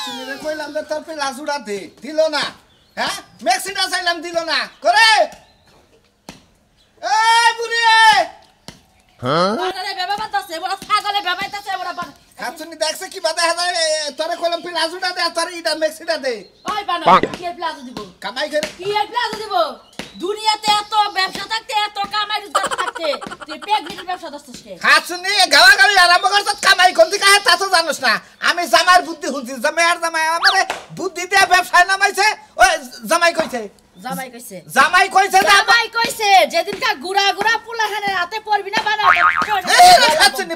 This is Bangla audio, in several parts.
খাসুনিরে কইলাম যে তোর প্লাস উড়াতে দিল না হ্যাঁ মেক্সিটা চাইলাম দিল না করে এই বুড়ি হ্যাঁ আরে বাবা বাতাছে বড় ছাগলে বাবাইতাছে বড় খাসুনি দেখছে কি বাদা হয় তোরে কইলাম প্লাস উড়াতে আর তোর ইডা মেক্সিটা দে ওই বানা কি প্লাস দিব কামাই করে কি প্লাস দিব দুনিয়াতে এত ব্যবসা থাকতে এত কামাই রোজগার থাকতে তুই প্রেগনেন্ট ব্যবসা করছিস কে খাসুনি গাওয়াগাওয়ি আরম্ভ করছত কামাই কোন দিকে হয় তা তো জানোস না আমি জামাইর বুদ্ধি হুনছি জামাই আমারে বুদ্ধি দিয়ে ব্যবসায় নামাইছে ওই জামাই কইছে জামাই কইছে যেদিনকা গুড়া গুড়া পুলাহানের হাতে পড়বি না বানা খাসুনি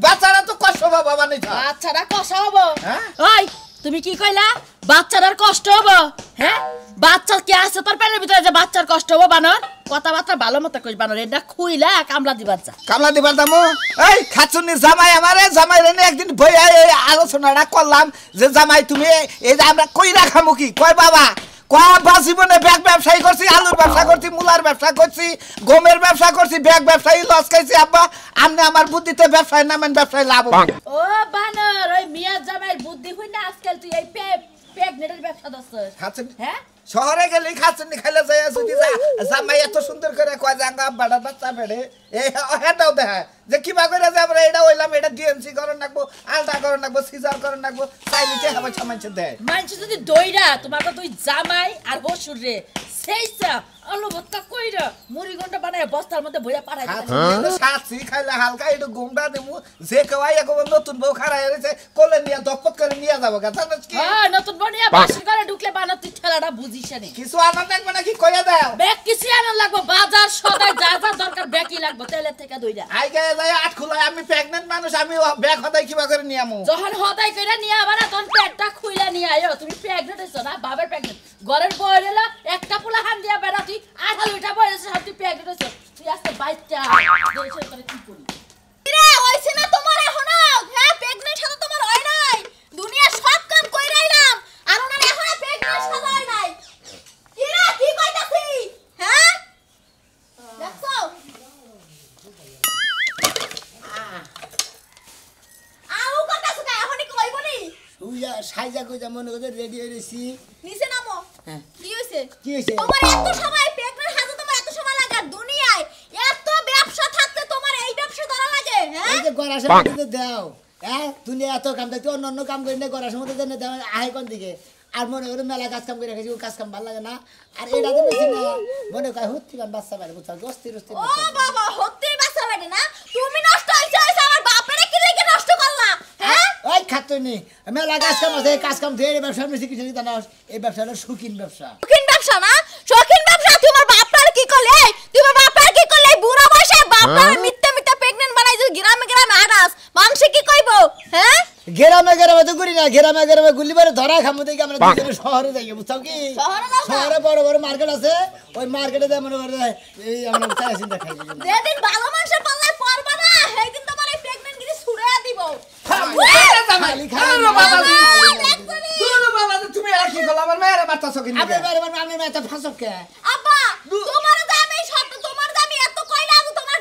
বাচ্চারা তো কষ্ট হবে বাবা নাই বাচ্চারা কষ্ট হবে ওই তুমি কি কইলা বাচ্চার কষ্ট হবে হ্যাঁ বাচ্চা কি আছে তোর পেটের ভিতরে যে বাচ্চার কষ্ট হবে বানর কথাবার্তা ভালো মতো কইস বানর এটা খুইলা কামলা দিবার যা কামলা দিবার দামু এই খাচুনি জামাই আমারে জামাই রেনে একদিন ভইয়া এই আলোচনাটা করলাম যে জামাই তুমি এই যে আমরা কই রাখামু কি কয় বাবা কয় জীবনে ব্যাগ ব্যবসায়ী করছি আলুর ব্যবসা করছি মুলার ব্যবসা করছি গমের ব্যবসা করছি ব্যাগ ব্যবসায়ী লস খাইছি আব্বা আপনি আমার বুদ্ধিতে ব্যবসায় নামেন ব্যবসায় লাভ ও বানর ওই মিয়া জামাইর বুদ্ধি হই না আজকাল তুই এই প্রেগনেন্টের ব্যবসা দছস খাচুনি হ্যাঁ শহরে গেলে খাচ্ছেন খাইলে যায় যদি জামাই এত সুন্দর করে কয় জাঙ্গা বাড়া বাচ্চা বেড়ে এই হেটাও দেখায় যে কিবা করে যে আমরা এটা হইলাম এটা ডিএনসি করন রাখবো আলটা করন রাখবো সিজার করন রাখবো চাইলিতে হবে সামান্য দেয় মানুষ যদি দইরা তোমার তো তুই জামাই আর বসুর রে সেইটা আলু ভর্তা কইরা মুড়ি গন্ডা বানায় বস্তার মধ্যে ভইয়া পাঠাই দিতে সাথী খাইলে হালকা একটু গুমটা দেবো যে কওয়াই একবার নতুন বউ খারাই হইছে কোলে নিয়া দপত করে নিয়া যাবো গা জানিস কি হ্যাঁ নতুন বউ নিয়া বাসি করে ঢুকলে বানা তুই ঠেলাটা বুঝিস না কিছু আনন্দ লাগবে নাকি কইয়া দাও ব্যাগ কিছু আনন্দ লাগবে বাজার সদাই যা যা দরকার ব্যাগই লাগবে তেলের থেকে দইরা আই গায় যায় আট খুলায় আমি প্রেগন্যান্ট মানুষ আমি ব্যাগ হদাই কিবা করে নিয়ামু যখন হদাই কইরা নিয়া আবার তখন পেটটা খুইলা নিয়া আইও তুমি প্রেগন্যান্ট হইছো না বাবার প্রেগন্যান্ট ঘরের বই হলো একটা পোলা হান দিয়া বেড়া তুই আধা লইটা বইছে সব তুই প্রেগন্যান্ট হইছো তুই আজকে বাইচ্চা দেশে করে কি করি রে হইছে না তোমার এখনো হ্যাঁ প্রেগন্যান্ট সাথে তোমার হয় নাই দুনিয়া সব কাম কইরাইলাম আর ওনার এখনো প্রেগন্যান্ট সাথে হয় নাই কি রে কি কইতাছি হ্যাঁ দেখছো আউ কইতাছ কা এখনি কইব নি উইয়া সাইজা কইতা মনে করে রেডি হইছি নিচে নামো হ্যাঁ কি হইছে কি হইছে তোমার এত সময় প্রেগন্যান্ট হাতে তোমার এত সময় লাগে দুনিয়ায় এত ব্যবসা থাকতে তোমার এই ব্যবসা ধরা লাগে হ্যাঁ এই যে গরাসের মধ্যে দাও হ্যাঁ দুনিয়া এত কাম দেখতে অন্য কাম করি না গরাসের মধ্যে দেন দাও আই কোন দিকে আর মনে করে মেলা কাজ কাম করে রেখেছি ও কাজ কাম ভালো লাগে না আর এটা দেন না মনে কয় হত্তি বান বাচ্চা বাইরে বুঝছো গস্তি রস্তি ও বাবা হত্তি বাচ্চা বাইরে না তুমি নষ্ট হইছো আমার বাপেরে কি রেখে নষ্ট করলা হ্যাঁ ওই খাতুনি মেলা কাজ কাম আছে কাজ কাম ধরে ব্যবসা মিশি কিছু জানো এই ব্যবসা হলো শৌখিন ব্যবসা শৌখিন ব্যবসা না শৌখিন ব্যবসা তোমার বাপের কি করলে তোমার বাপের কি করলে বুড়ো বয়সে বাপের মিথ্যা মিথ্যা প্রেগন্যান্ট বানাই যে গ্রামে গ্রামে আড়াস মানুষ কি কইবো হ্যাঁ গ্রামে তো করি না গ্রামে গুলিবারে ধরা খামো দেখি আমরা দুজনে শহরে যাই বুঝছো কি শহরে বড় বড় মার্কেট আছে ওই মার্কেটে যা মনে করে এই আমরা চাই চিন্তা খাই যেদিন ভালো মানুষের পাল্লায় পড়বা না সেইদিন তোমার এই প্রেগন্যান্ট গিরি ছুড়ে দিব খালি খালি বাবা তুমি আর কি করলা আমার মেয়ের বাচ্চা কি আমি মেয়েটা ফাঁসক কে আব্বা তোমার দামি সত্য তোমার দামি এত কইলা আমি তোমার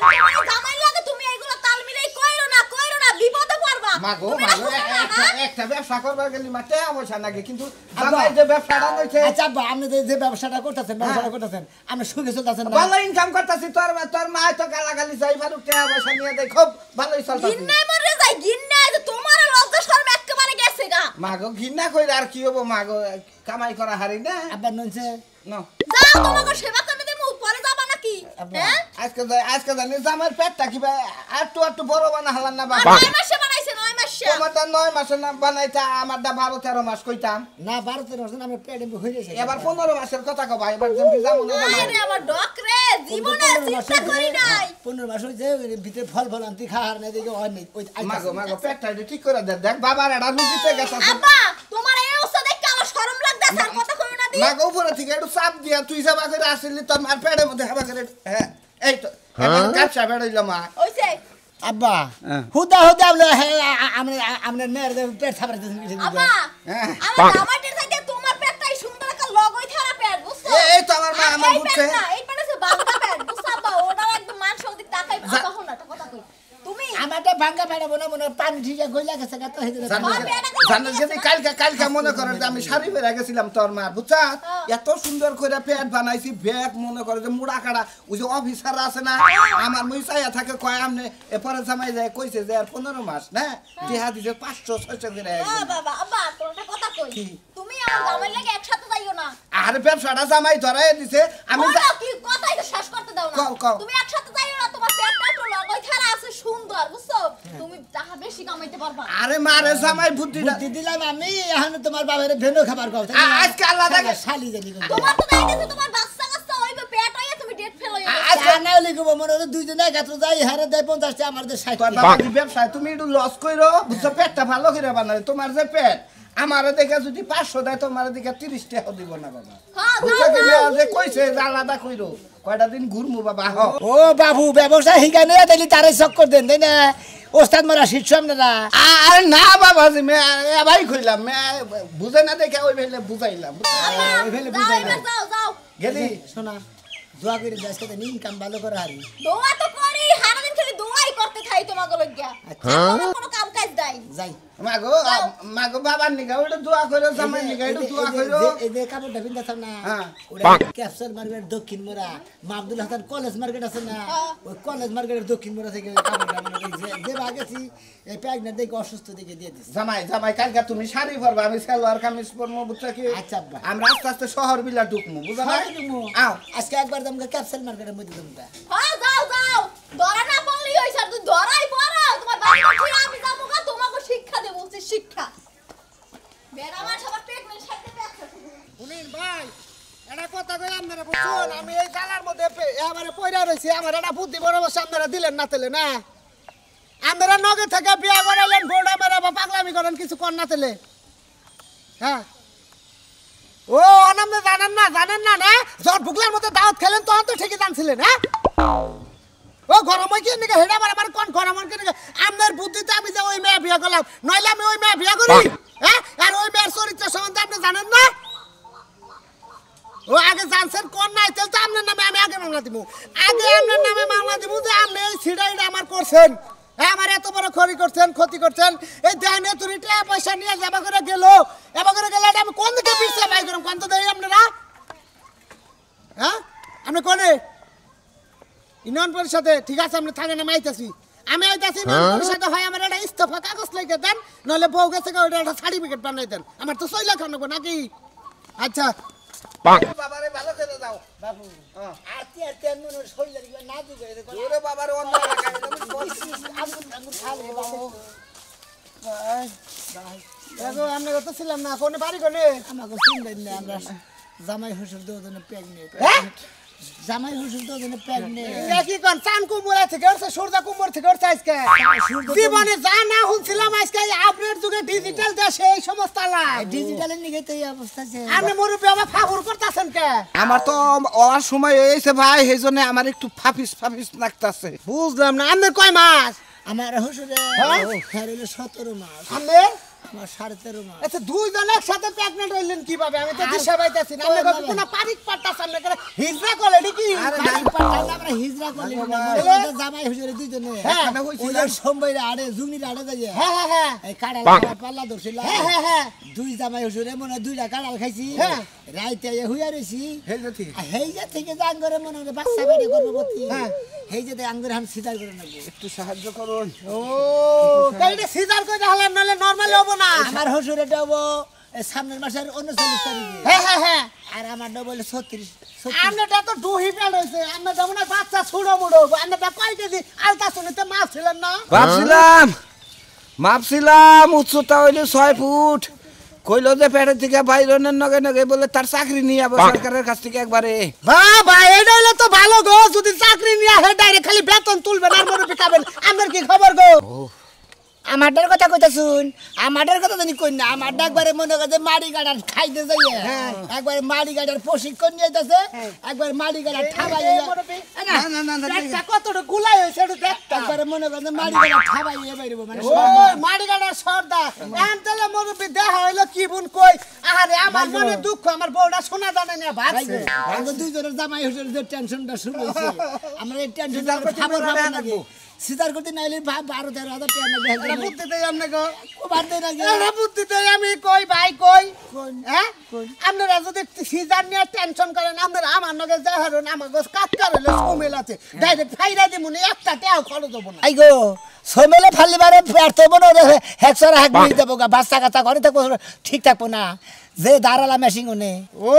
জামাই লাগে তুমি এইগুলো তাল মিলাই কইরো না বিপদে পড়বা মাগো একটা ব্যবসা করবার গেলি মাঠে অবশ্য নাকি কিন্তু জামাই যে ব্যবসাটা নইছে আচ্ছা আব্বা আপনি যে ব্যবসাটা করতেছেন আপনি সুখে চলতেছেন না ভালো ইনকাম করতেছি তোর মা তো গালাগালি চাই ফারুক টাকা পয়সা নিয়ে দেয় খুব ভালোই চলতেছে গিন্নে মরে যাই গিন্নে যে তোমার লজ্জা শরম একেবারে গেছে গা মাগো ঘিন্না কইরা আর কি হবো মাগো কামাই করা হারি না আব্বা নইছে না যাও তোমাকে সেবা করে দেবো পরে যাবা নাকি হ্যাঁ আজকে জানি জামার পেটটা কি একটু বড় বানা হলাম না বাবা 9 মাসে বানাইছে 9 মাসে তোমারটা 9 মাসে না বানাইতা আমারটা 12-13 মাস কইতাম না 12-13 মাস না আমি পেটে হয়ে গেছে এবার 15 মাসের কথা কও ভাই এবার যেমন যামু না আরে আমার ডক রে জীবনে চিন্তা করি নাই 15 মাস হইছে ভিতরে ফল আনতি খাওয়ার না দেখে হয় নাই ওই মাগো পেটটা ঠিক করে দেখ বাবার এটা রুটিতে গেছে আব্বা তোমার এই অবস্থা দেখে আমার শরম লাগতাছে আর কথা কইও না দি মাগো উপরে থেকে একটু চাপ দিয়া তুই যাবা করে আসলি তোর মার পেটের মধ্যে হাবা করে হ্যাঁ এই তো এখন কাপসা বেড়াইল মা হইছে আব্বা হুদা আমরা মেয়ের পেট ছাপড়া দিতেছি আব্বা আমার জামাইটার থেকে তোমার পেটটাই সুন্দর একটা লগই থারা পেট বুঝছো এই তো আমার মা আমার বুঝছে এই পেটে সে বাংলা পেট বুঝছো আব্বা ওটা একদম মান সৌদিক তাকাই আব্বা হলো একটা কথা কই তুমি আমারটা ভাঙ্গা পাড়াবো না মনে পানি ঠিকা গইলা গেছে তো জানিস যদি কালকে মনে করেন যে আমি শাড়ি পরে গেছিলাম তোর মা বুঝছা এত সুন্দর করে প্যান্ট বানাইছি ব্যাগ মনে করে যে মুড়া কাটা ওই যে অফিসার আছে না আমার মুই চাইয়া থাকে কয় আমনে এরপরে জামাই যায় কইছে যে আর 15 মাস না টিহা দিছে 500 600 করে বাবা আব্বা তোরটা কথা কই তুমি আর জামাই লাগে একসাথে যাইও না আর ব্যবসাটা জামাই ধরাই দিছে আমি কি কথাই তো শেষ করতে দাও না তুমি একসাথে যাইও না তোমার পেটটা তো লগই খারা আছে সুন্দর বুঝছো তুমি টাকা বেশি কামাইতে পারবা আরে মারে জামাই বুদ্ধি দিলাম আমি এখন তোমার বাবারে ভেনো খাবার খাও আজকে আল্লাহ দেখে শালি জানি তোমার তো দাইতেছে তোমার বাচ্চা কাচ্চা হইবে পেট হইয়া তুমি ডেট ফেল হইয়া আজকে না লিখব মনে হলো দুইজনে একত্র যাই হারে দেয় 50 টা আমাদের 60 তোর বাবা কি ব্যবসায় তুমি একটু লস কইরো বুঝছো পেটটা ভালো করে বানাই তোমার যে পেট আমারে দেখে যদি 500 দেয় তোমার দেখে 30 টাকা দিব না বাবা বুঝছো কি মেয়ে যে কইছে যে আলাদা কইরো কয়টা দিন ঘুরমু বাবা ও বাবু ব্যবসা হিগানে দিলি তারে চক্কর দেন তাই না ওস্তাদ মারা শিখছো আপনারা আরে না বাবা যে মে ভাই কইলাম মে বুঝে না দেখে ওই ভেলে বুঝাইলাম ওই ভেলে বুঝাইলাম যাও যাও গেলি শোনা দোয়া করে আজকে তো ইনকাম ভালো করে হারি দোয়া তো করি সারা দিন খালি দোয়াই করতে থাই তোমাকে লজ্ঞা কোনো কাম কাজ নাই যাই মাগো বাবার নিগা ওটা দোয়া কইরো জামাই নিগা এটা দোয়া কইরো এই যে কাপড়টা পিনতাছ না ওটা ক্যাপসুল মার্কেট দক্ষিণ মোড়া মাহমুদুল হাসান কলেজ মার্কেট আছে না ওই কলেজ মার্কেটের দক্ষিণ মোড়া থেকে কাপড়টা মানে যে ভাগেছি এই প্যাগনা দেখে অসুস্থ দেখে দিয়ে দিছি জামাই কালকে তুমি শাড়ি পরবা আমি সালোয়ার কামিজ পরমু বুঝছো কি আচ্ছা আব্বা আমরা আস্তে আস্তে শহর বিলা ঢুকমু বুঝা না আও আজকে একবার তোমাকে ক্যাপসুল মার্কেটের মধ্যে তোমরা হ্যাঁ যাও যাও ধরা না পড়লি হইছ তুই ধরাই পড়ো তোমার বাড়ি উঠে আমি যাবো গা তোমাকে শিক্ষা দেব বলছি শিক্ষা বেড়া আমার সবার প্রেগন্যান্ট সাথে ব্যবসা শুনেন ভাই এটা কথা কই আপনারা বুঝুন আমি এই জালার মধ্যে এবারে পয়রা রইছি আমার এটা বুদ্ধি বড় বসে আপনারা দিলেন না তেলে না আপনারা নগে থেকে বিয়া করালেন ভোড়া মারা বা পাগলামি করেন কিছু কর না তেলে হ্যাঁ ও অনামে জানেন না না যখন ভুগলার মধ্যে দাওয়াত খেলেন তখন তো ঠিকই জানছিলেন হ্যাঁ ও গরম কি নিকে হেডা আমার কোন গরম কি নিকে আপনার বুদ্ধিতে আমি যে ওই মেয়ে বিয়া করলাম নইলে আমি ওই মেয়ে বিয়া করি হ্যাঁ আর ওই মেয়ের চরিত্র সম্বন্ধে আপনি জানেন না ও আগে জানছেন কোন নাই তাহলে তো আপনার নামে আমি আগে মামলা দিব আগে আপনার নামে মামলা দিব যে আপনি এই ছিড়াইটা আমার করছেন আমার এত বড় ক্ষতি করছেন এই দেন তুই টাকা পয়সা নিয়ে যাবা করে গেল এবার করে গেলে আমি কোন দিকে পিছিয়ে ভাই করুন কোন তো দেই আপনারা হ্যাঁ আপনি কোনে ইউনিয়ন পরিষদে ঠিক আছে আপনি থাকেন আমি আইতাছি ইউনিয়ন পরিষদে হয় আমার একটা ইস্তফা কাগজ লিখে দেন নইলে বউ গেছে ওইটা একটা সার্টিফিকেট বানাই দেন আমার তো 6 লাখ নেবো নাকি আচ্ছা বাবারে ভালো করে দাও বাবু আতে মনে শরীর লাগবে না দুগে ওরে বাবারে অন্য লাগাই আঙ্গুর খাবে বাবু দেখো আমরা তো ছিলাম না কোনে বাড়ি কোনে আমাকে চিনবেন না আমরা জামাই হুজুর দুজনে প্রেগনেন্ট জামাই হুজুর দুজনে প্রেগনেন্ট কি কোন চান কুমড়া থেকে আসছে সূর্য কুমড় থেকে আসছে আজকে জীবনে যা না শুনছিলাম আজকে আপডেট যুগে ডিজিটাল দেশে এই সমস্ত আলাপ ডিজিটালের নিগে তো এই অবস্থা আছে আপনি মুরব্বি আমার ফাহুর করতেছেন কে আমার তো ওর সময় হয়েছে ভাই সেইজন্য আমার একটু ফাফিস লাগতাছে বুঝলাম না আপনি কয় মাস আমার হুজুরে হলো 17 মাস আপনি আমার 13.5 মাস আচ্ছা দুইজন একসাথে প্রেগন্যান্ট হইলেন কিভাবে আমি তো দিশা পাইতাছি না আমি কোন পারিক পাট্টা সামনে করে হিজরা করলে নাকি আমরা হিজরা করলি না জামাই হুজুরে দুইজনে হ্যাঁ ওই সম্বইরে আড়ে জুগনির আড়ে যাইয়া হ্যাঁ এই কাড়াল পাল্লা ধরছিল হ্যাঁ দুই জামাই হুজুরে মনে দুইটা কাড়াল খাইছি হ্যাঁ রাইতে হুইয়া রইছি হেলতি হেইজা থেকে জাঙ্গরে মনে হয় বাচ্চা বেড়ে গর্ভবতী হ্যাঁ হেইজা থেকে আঙ্গুর হাম সিজার করে নেব একটু সাহায্য করুন ও তাইলে সিজার কই হলেন নালে নরমালি হবে না আমার হুজুর এটা হবো সামনের মাসের 39 তারিখে হ্যাঁ আর আমার ডবল 36 আমনেটা তো দুহি পেল হইছে আমনেটা মনে বাচ্চা ছুড়ো মুড়ো আমনেটা কয় কেজি আলতা শুনিতে মাছ ছিলেন না মাপছিলাম উচ্চতা হইলো 6 ফুট কইলো যে পেটের থেকে বাইরনের নগে বলে তার চাকরি নিয়ে যাবো সরকারের কাছ থেকে একবারে বাবা এটা হইলো তো ভালো গো যদি চাকরি নিয়ে আসে ডাইরেক্ট খালি বেতন তুলবেন আর মনে পিকাবেন আপনার কি খবর গো আমাদের কথা কইতা শুন আমাদের কথা জানি কই না আমার একবারে মনে করে মাড়ি গাড়ার খাইতে যাই একবারে মাড়ি গাড়ার প্রশিক্ষণ নিয়েছে একবার মাড়ি গাড়ার ঠাবাই একটা কতটা গুলাই হইছে একটু দেখতা একবারে মনে করে মাড়ি গাড়ার ঠাবাই বাইরব মানে ও মাড়ি গাড়ার সর্দার এনতেলে মুরব্বি দেখা হইলো কি বুন কই আরে আমার মনে দুঃখ আমার বউটা শোনা জানে না ভাবছে আমরা দুইজনের জামাই হুজুর যে টেনশনটা শুরু হইছে আমরা এই টেনশনটা খবর পাবো নাকি সিজার করতে নাইলে 12-13 হাজার টাকা লাগবে এটা বুদ্ধি দেই আমনে গো কোবার দেই না এটা বুদ্ধি দেই আমি কই ভাই কই হ্যাঁ আপনারা যদি সিজার নিয়ে টেনশন করেন আপনারা আমার নগে যা হারুন আমার গোস কাট করলে সোমেল আছে ডাইরেক্ট ফাইরা দিমুনি একটা টাকা খরচ হবো না আই গো সোমেলে ফালিবারে ব্যর্থ বনো হেক্সরা হেক মিল দেবো গা বাচ্চা কাচ্চা ঘরে থাকবো ঠিক থাকবো না যে দাঁড়ালা মেশিং ওনে ও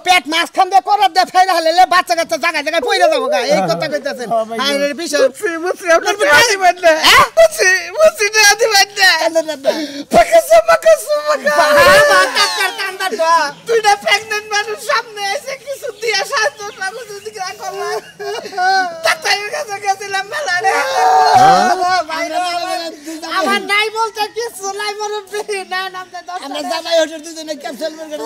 পেট মাছ খান দিয়ে করার দিয়ে ফাইরা হলে বাচ্চা কাচ্চা জায়গায় জায়গায় পইরা যাবো গা এই কথা কইতাছেন আরে বিষয় বুঝছি আপনার আদি বান্না বুঝছি না আদি বান্না পাকাসা কাকার কান্দা তো তুইটা প্রেগন্যান্ট মানুষ সামনে এসে কিছু দিয়া সাহায্য লাগো যদি কি করলা ডাক্তারের কাছে গেছিলাম মেলা রে আমার নাই বলতে কিছু নাই মুরব্বি না নামতে দশ আমরা জামাই হোটেল দুজনে ক্যাপসুল করে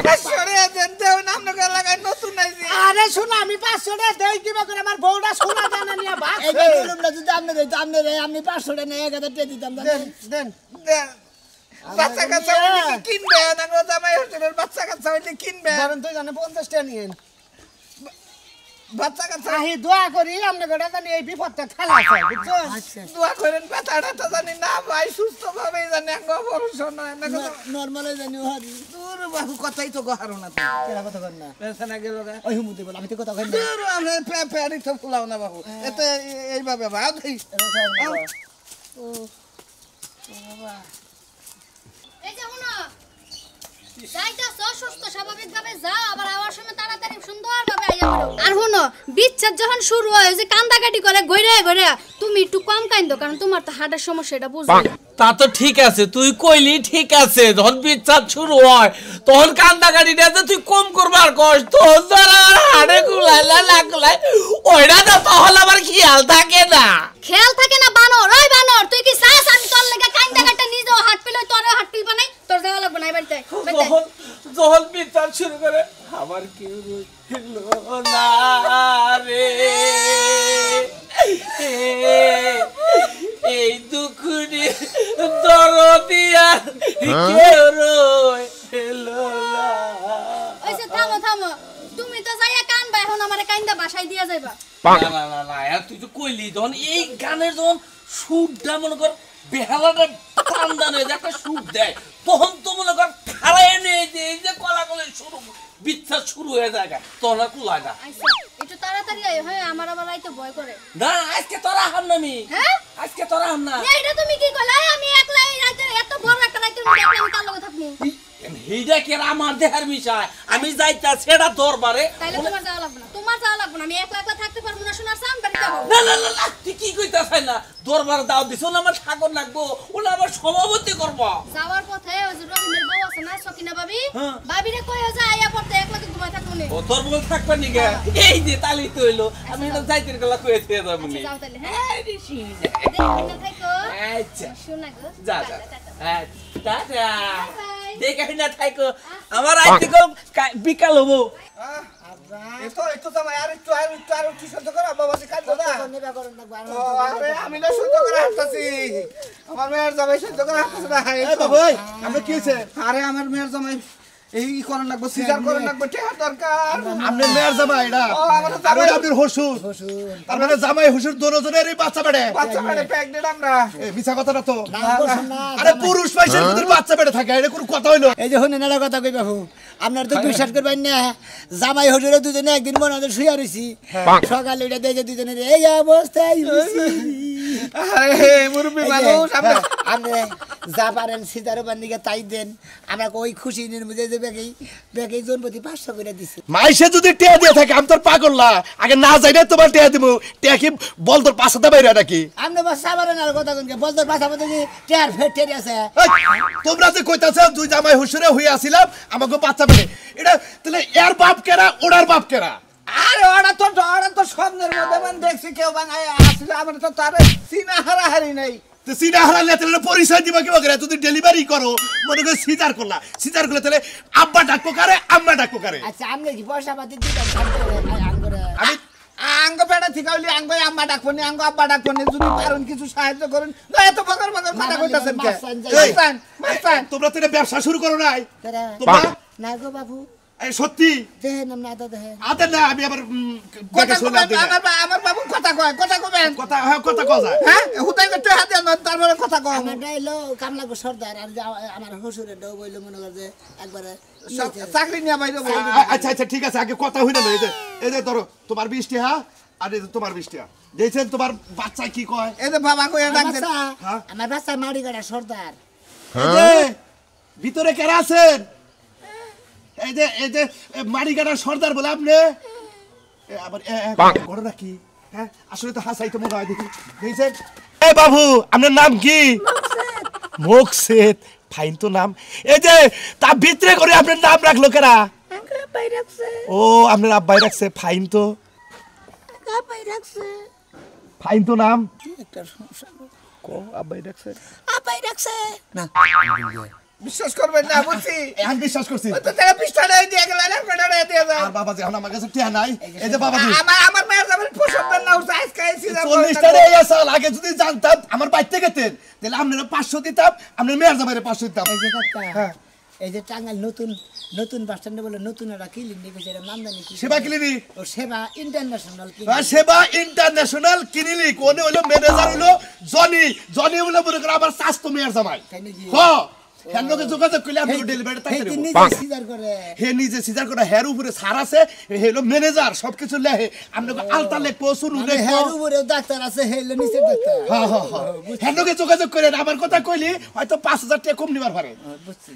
500 রে দেন দেও নাম নগর লাগাই নতুন নাইছি আরে শোনা আমি 500 রে দেই কিবা করে আমার বউটা সোনা জানা নিয়া ভাগ এই বলুন না যদি আপনি দেই তো আপনি 500 টাকা নিয়ে 1000 টাকা দিতাম দেন দেন বাচ্চা কাচ্চা কিনবে না গো জামাই হোটেলের বাচ্চা কাচ্চা হইলে কিনবে ধরেন তুই জানে 50 টাকা নিয়েন বাচ্চা কাচ্চা আহি দোয়া করি আমনে গড়া জানি এই বিপদটা খালা আছে বুঝছো দোয়া করেন বাচ্চাটা তো জানি না ভাই সুস্থ ভাবে জানি আঙ্গ অপারেশন হয় না নরমালে জানি হারি দূর বাবু কথাই তো গহারো না কেরা কথা কর না পেছনে গেল গা ওই হুমুতে বল আমি তো কথা কই না দূর আমরা পেয়ারি তো ফুলাও না বাবু এতে এইভাবে ভাও দেই এই যে হুনো যাইতাছ সুস্থ স্বাভাবিক ভাবে যাও আবার আওয়ার সময় তাড়াতাড়ি সুন্দর ভাবে আইয়া পড়ো আর হুনো বিচ্ছেদ যখন শুরু হয় যে কান্দাকাটি করে গইরে গইরে তুমি একটু কম কাইন্দো কারণ তোমার তো হার্টের সমস্যা এটা বুঝি তা তো ঠিক আছে তুই কইলি ঠিক আছে যখন বিচ্ছাদ শুরু হয় তখন কান্দাকাটিটা তুই কম করবার কষ্ট হাড়ে গুলাইলা লাগুলাই ওইটা তো তখন আবার খেয়াল থাকে না খেয়াল থাকে না বানর ওই বানর তুই কি চাস আমি তোর লাগা কান্দাকাটা নিজেও হাট পিল তোরও হাট পিল বানাই তোর যাওয়া লাগবে না বাড়িতে যখন বিচ্ছাদ শুরু করে আমার কেউ রইল না রে এই দুঃখনি দরদিয়া কেউ রইল না ওইসে থামো থামো তুমি তো যাইয়া কানবা এখন আমারে কাইন্দা বাসায় দিয়া যাইবা না না না না তুই তো কইলি যখন এই গানের যখন সুরটা মনে কর বেহালাটা টান দান হয়ে একটা সুর দেয় তখন তো মনে কর খাড়াই নিয়ে এই যে কলাকলের শুরু বিচ্ছা শুরু হয়ে যায় তখন আর কুলায় না আচ্ছা একটু তাড়াতাড়ি আয় হ্যাঁ আমার আবার আইতে ভয় করে না আজকে তোরা হাম না আমি হ্যাঁ আজকে তোরা হাম না এইটা তুমি কি কইলা আমি একলা এই রাতে এত বড় একটা রাতে আমি কার লগে থাকবো এইটা কি আমার দেহার বিষয় আমি যাইতা সেটা দরবারে তাইলে তোমার যাওয়া লাগবে না তোমার যাওয়া লাগবে না আমি একলা একলা থাকতে পারবো না শোনার সাম বাড়ি যাবো না না না না তুই কি কইতাছ না দরবার দাও দিছ না আমার ঠাকুর লাগবো ওলা আবার সভাপতি করব যাওয়ার পথে ওই যে রহিমের বউ আছে না সকিনা ভাবি হ্যাঁ। ভাবিরে কইও যে আইয়া পড়তে একলা তো ঘুমাই থাকবো না ও তোর বল থাকবা নিগে এই যে তালি তো হইলো আমি এটা যাইতের গলা কইতে দিয়ে যাবো নি যাও তাইলে হ্যাঁ দেখি না থাকো আচ্ছা শোনা গো যা যা টাটা বাই দেখে না থাকো আমার আইতে কম বিকাল হবো এতো জামাই আর একটু সহ্য করো বাবা সে কাজ না নেবা করেন না আরে আমি না সহ্য করে হাঁটতাছি আমার মেয়ের জামাই সহ্য করে হাঁটতাছে না এই বাবা ওই আমরা কি হইছে আরে আমার মেয়ের জামাই এই করেন লাগবো সিজার করেন লাগবো টেহা দরকার আপনার মেয়ের জামাই এটা ও আমার আর জামাই ওই আপনার হসুর তার মানে জামাই হসুর দুজনের এই বাচ্চা বেড়ে বাচ্চা মেয়ে প্রেগনেন্ট আমরা এই মিছা কথা না তো নাম করছেন না আরে পুরুষ পয়সা ওদের বাচ্চা বেড়ে থাকে এটা কোনো কথা হইলো এই যে শুনেন একটা কথা কই বাবু আপনার তো বিশ্বাস করবেন না জামাই হজুরে দুজনে একদিন মনে হয় শুয়ে রইছি সকালে উঠে দেখে দুজনে এই অবস্থায় হইছি আরে মুরব্বি মানুষ আমরা আপনি যা পারেন সিজারও বান্দিকে তাই দেন আমরা ওই খুশি নির্মুজে যে বেগে জনপতি 500 করে দিছি মাইসে যদি টিয়া দিয়ে থাকে আমি তোর পাগল না আগে না যাই না তোমার টিয়া দিব টিয়া কি বল তোর পাশাতে বাইরে নাকি আপনি বাস সাবারেন আর কথা কোনকে বল তোর পাশা মধ্যে টেয়ার ফেটের আছে এই, তোমরা যে কইতাছ দুই জামাই হুসুরে হইয়া আসিলাম আমাকে বাচ্চা বেড়ে এটা তাহলে এর বাপ কেরা ওড়ার বাপ কেরা আরে ওরা তো স্বপ্নের মধ্যে মানে দেখছি কেউ বানায় আসলে আমরা তো তার চিনা হারাহারি নাই তো সিনা হারালে তাহলে পরিচয় দিবা কি বকরে তুমি ডেলিভারি করো মনে করে সিজার করলে তাহলে আব্বা ডাকবো কারে আম্মা ডাকবো কারে আচ্ছা আপনি কি পয়সা পাতি দিবেন করে আমি আঙ্গ পেড়া ঠিক হইলি আঙ্গ আম্মা ডাকবো নি আঙ্গ আব্বা ডাকবো নি যদি পারেন কিছু সাহায্য করেন না এত বকর কথা কইতাছেন কে মাস্তান মাস্তান তোমরা তো এটা ব্যবসা শুরু করো নাই তারা তোমরা না গো বাবু এই সত্যি দেখেন না আদা দেখেন আতে না আমি আবার কথা দেখে শুনে কবেন আমার বাবু কথা কয় কথা কবেন কথা কথা কয় যায় হ্যাঁ হুতাই করতে হাত দেন তারপরে কথা কম আমারটা এলো কামলাগো সর্দার আর আমার শ্বশুরের ডো বইলো মনে কর যে একবারে চাকরি নিয়ে বাইরে আচ্ছা আচ্ছা ঠিক আছে আগে কথা হইনা এই যে ধরো তোমার 20 টাকা আর এই যে তোমার 20 টাকা দেখছেন তোমার বাচ্চা কি কয় এই যে বাবা কইয়া ডাকতেন হ্যাঁ? আমার বাচ্চা মাড়ি কাটা সর্দার এই যে ভিতরে কারা আছেন এই যে মারিগাড়া সর্দার বলে আপনি আবার ঘটনা কি হ্যাঁ আসলে তো হাসাইতে মনে হয় দেখি দেখছেন এই বাবু আপনার নাম কি মোকসেদ ফাইন তো নাম এই যে তা ভিতরে করে আপনার নাম রাখলো কেরা ও আপনার আব্বাই রাখছে ফাইন তো ফাইন তো নাম একটা সমস্যা কো আব্বাই রাখছে না বিশ্বাস করবেন না বুঝছি এখন বিশ্বাস করছি তো তারা পিস্টারে দিয়ে গেল না কোটারে দিয়ে দাও আর বাবা যে এখন আমার কাছে টিয়া নাই এই যে বাবা আমার মেয়ের যাবেন পছন্দের না উঠে আজকে আইছি 40 টাকা এই সাল আগে যদি জানতাম আমার বাইতে গেতেন তাহলে আপনারা 500 দিতাম আপনার মেয়ের জামাইরে 500 দিতাম এই যে কাকা হ্যাঁ এই যে টাঙ্গাইল নতুন বাস স্ট্যান্ডে বলে নতুন একটা ক্লিনিক হয়েছে এর নাম জানি কি সেবা ক্লিনিক ও সেবা ইন্টারন্যাশনাল সেবা ইন্টারন্যাশনাল ক্লিনিক ওনে হলো ম্যানেজার হলো জনি হলো মনে করে আবার স্বাস্থ্য মেয়ের জামাই তাই নাকি? হ্যাঁ হেন লোকে যোগাযোগ করলে আমি ডেলিভারি এই তাই নিজে সিজার করে হে নিজে সিজার করে হের উপরে সার আছে হে হলো ম্যানেজার সবকিছু লেহে আপনাকে আলতা লেখবো শুনুন মানে হের উপরে ডাক্তার আছে হেলে নিচে ডাক্তার হ্যাঁ হ্যাঁ হ্যাঁ হেন লোকে যোগাযোগ করেন আমার কথা কইলি হয়তো 5000 টাকা কম নিবার পারে বুঝছি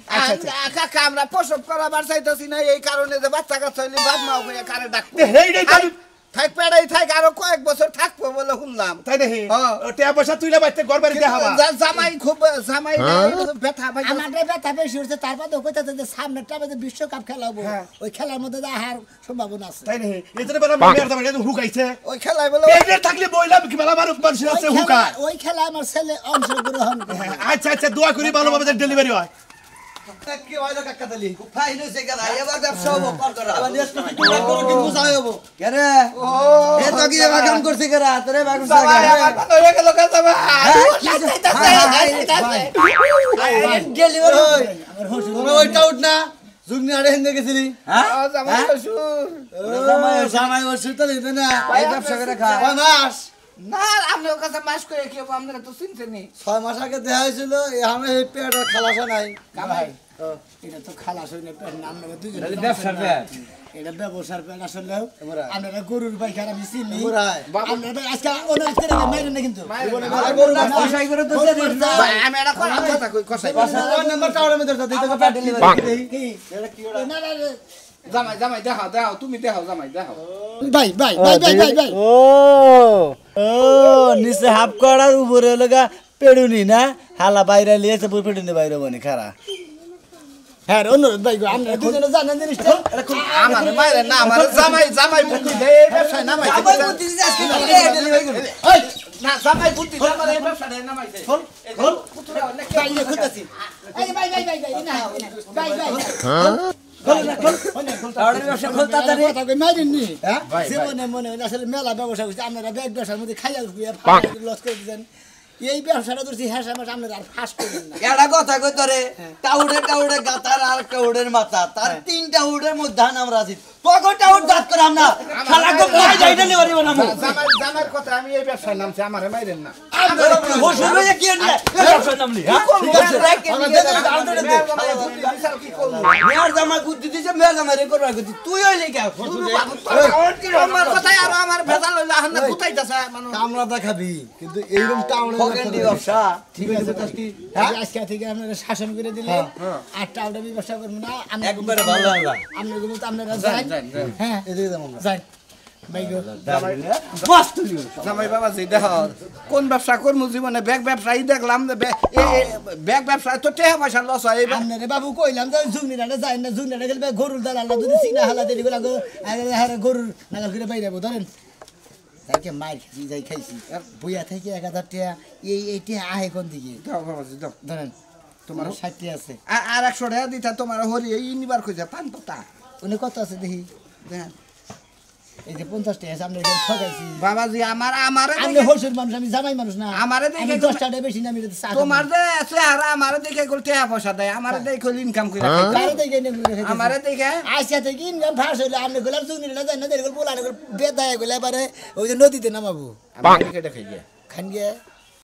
কাকা আমরা প্রসব করাবার চাইতেছি না এই কারণে যে বাচ্চা কাচ্চা হইলে বাদ মাও করে কারে ডাকবো হেইডাই তাই থাক পেড়াই থাক আরো কয়েক বছর থাকবো বলে শুনলাম তাই দেখি হ্যাঁ। টাকা পয়সা তুইলা বাইতে ঘর বাড়ি দেখাবা জামাই খুব জামাই ব্যথা ভাই আমাদের ব্যথা বেশি হচ্ছে তারপর তো কইতাছে যে সামনেরটা আমাদের বিশ্বকাপ খেলাবো ওই খেলার মধ্যে হার সম্ভাবনা আছে তাই নেই এজন্য বলা মেয়ের দাম এটা হুকাইছে ওই খেলায় বলে পেটে থাকলে বইলাম কি বলা মানুষ মানুষ আছে হুকা ওই খেলা আমার ছেলে অংশগ্রহণ করে আচ্ছা আচ্ছা দোয়া করি ভালোভাবে ডেলিভারি হয় কি হইলো কাকা তালি ফাইন হইছে কেন এবার ব্যবসা হবো পার করা এবার দেশ কি তোরা করো কি মুসাই হবো কেরে এ তো কি বাগান করছে কেরা তোরে বাগান জামাই আমার ভালো হয়ে গেল জামাই ডেলিভারি তোরা ওইটা উঠ না জুগনি আড়ে হেন্দে গেছিলি হ্যাঁ জামাই শ্বশুর জামাই ওষুধ তো দিতে না এই ব্যবসা করে খা 6 মাস না আপনার কাছে মাস করে কি হবো আপনারা তো চিনছেনই 6 মাস আগে দেখা হয়েছিল আমি এই পেটের খালাসা নাই কামাই এটা তো খালাস হইলে পেট নাম নেবে দুইজন ব্যবসার পেট এটা ব্যবসার পেট আসলে আপনারা গরুর পাইকার আমি চিনি পুরাই আপনারা আজকে অনুরোধ করে মাইরেন না কিন্তু গরু না পয়সা করে তো ভাই আমি এটা কথা কই কষাই নাম্বার টাওয়ারের মধ্যে তো দিতে পেট ডেলিভারি কি না না জামাই জামাই দেখাও তুমি দেখাও জামাই দেখাও ভাই ভাই ভাই ভাই ভাই ভাই ও নিচে হাফ করার উপরে লগা পেড়ুনি না হালা বাইরে লিয়েছে বই পেড়ুনি বাইরে বনি খারা হ্যাঁ অনুরোধ ভাই আপনারা দুজনে জানেন জিনিসটা আমার মাইরে না আমার জামাই বুদ্ধি দেই এই ব্যবসায় নামাই আবার বুদ্ধি দিছে আজকে ডেলিভারি করবে এই না জামাই বুদ্ধি আমার এই ব্যবসায় নামাইছে খোল খোল পুতুরা অনেক ভাই খুলতাছি এই ভাই ভাই ভাই ভাই না ভাই ভাই টাওয়ারের ব্যবসা খোল তাড়াতাড়ি কথা কই মাইরেন নি জীবনে মনে হয় আসলে মেলা ব্যবসা করছে আপনারা ব্যাগ ব্যবসার মধ্যে খাইয়া লস করে দিয়েছেন এই ব্যবসাটা ধরছি হ্যাঁ আমার আপনারা আর ফাঁস করবেন না এটা কথা কই তোরে টাউডে গাতার আর টাউডের মাথা তার তিনটা উডের মধ্যে আমরা আছি তোকে টাউড দাঁত করে আমরা শালা কো কই যাই ডেলিভারি বানাবো জামাইর কথা আমি এই ব্যবসায় নামছি আমারে মাইরেন না হোসেন ভাই কি নিয়ে ব্যবসা নামলি হ্যাঁ ঠিক আছে মেয়ার জামাই বুদ্ধি দিছে মেয়ার জামাই রে করবা গতি তুই হইলি কে আমার কথাই আর আমার ভেজাল হইলো এখন না গুতাইতাছে মানুষ আমরা দেখাবি কিন্তু এইরকম টাউনে ব্যবসা ঠিক আছে কি আজকে থেকে আপনারা শাসন করে দিলে আর টাউডে ব্যবসা করব না আমি একবারে ভালো লাগলা আমরা গুলো তো আপনারা যাই হ্যাঁ এদিকে যাবো আমরা যাই ভাই গো মস্ত জামাই বাবা জি দেখো কোন ব্যবসা করবো জীবনে ব্যাগ ব্যবসায়ী দেখলাম ব্যাগ ব্যবসায় তো টেহা পয়সা লস হয় আপনারে বাবু কইলাম যে জুগনিটা যাই না জুগনিটা গেলে গরুর দালাল যদি সিনা হালা দেরি গুলা গরুর নাগাল করে বাইরে ধরেন তাইকে মার খাইছি যাই খাইছি বইয়া থেকে 1000 টাকা এইটা আহে কোন দিকে দাও বাবা জি দাও ধরেন তোমার 60 আছে আর 100 টাকা দিতা তোমার হরি এই নিবার কইছে পান পাতা উনি কত আছে দেখি দেখেন এই যে 50 টাকা আছে, আপনার এখানে ঠকাইছি। বাবাজি আমারে আপনি দেখে হলসের মানুষ, আমি জামাই মানুষ না। আমারে দেখে আমি 10 টাকা বেশি না, আমি এটা চা খাবো। তোমার যে আছে আর আমারে দেখে কল টাকা পয়সা দেয়, আমারে দেখে ইনকাম করে কারে দেখে এনে ঘুরে খাইতেছি। আমারে দেখে আইসা থেকে ইনকাম ফাঁস হইলে আপনি গেলাম চুগনিটা জানি না, দেখে বলা বেদায় গেলে এবারে ওই যে নদীতে নামাবো। আমি দেখে দেখে গিয়ে খান গিয়ে